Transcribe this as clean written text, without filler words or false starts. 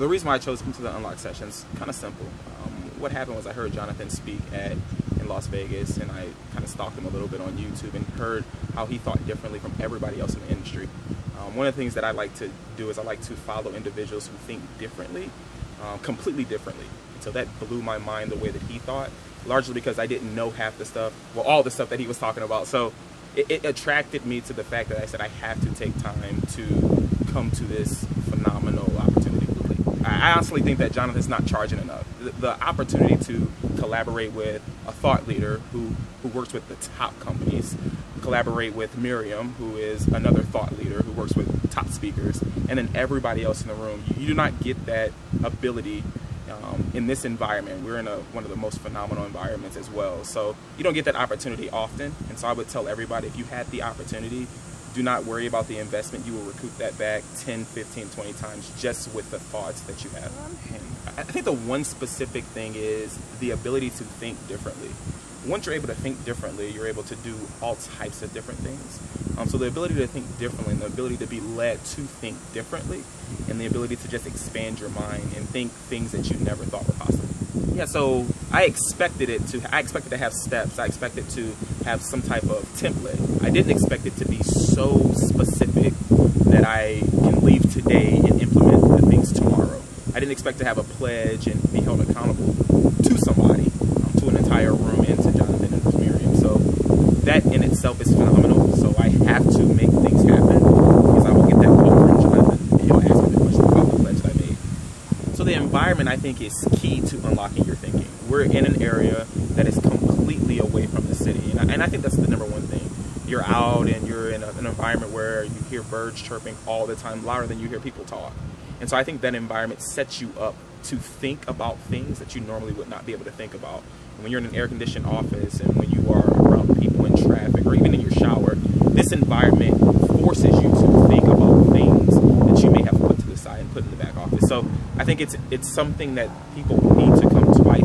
The reason why I chose to come to the Unlock sessions, kind of simple. What happened was I heard Jonathan speak in Las Vegas, and I kind of stalked him a little bit on YouTube and heard how he thought differently from everybody else in the industry. One of the things that I like to do is I like to follow individuals who think differently, completely differently. So that blew my mind the way that he thought, largely because I didn't know half the stuff, well, all the stuff that he was talking about. So it attracted me to the fact that I said I have to take time to come to this phenomenal opportunity. I honestly think that Jonathan's not charging enough. The opportunity to collaborate with a thought leader who works with the top companies, collaborate with Miriam, who is another thought leader who works with top speakers, and then everybody else in the room. You do not get that ability in this environment. We're in one of the most phenomenal environments as well. So you don't get that opportunity often. And so I would tell everybody, if you had the opportunity, do not worry about the investment. You will recoup that back 10, 15, 20 times just with the thoughts that you have. I think the one specific thing is the ability to think differently. Once you're able to think differently, you're able to do all types of different things. So the ability to think differently, and the ability to be led to think differently, and the ability to just expand your mind and think things that you never thought were possible. Yeah, so I expected to have steps. I expected to have some type of template. I didn't expect it to be so specific that I can leave today and implement the things tomorrow. I didn't expect to have a pledge and be held accountable to somebody, to an entire room, and to Jonathan and to Miriam. So that in itself is phenomenal. So I have to make things happen, because I will get that quote from Jonathan, and he'll ask me the question about the pledge that I made. So the environment, I think, is key to unlocking your thinking. We're in an area that is completely away from the city, and I think that's the number one thing. You're out and you're in an environment where you hear birds chirping all the time, louder than you hear people talk. And so I think that environment sets you up to think about things that you normally would not be able to think about. And when you're in an air-conditioned office, and when you are around people in traffic, or even in your shower, this environment forces you to think about things that you may have put to the side and put in the back office. So I think it's something that people need to come to. I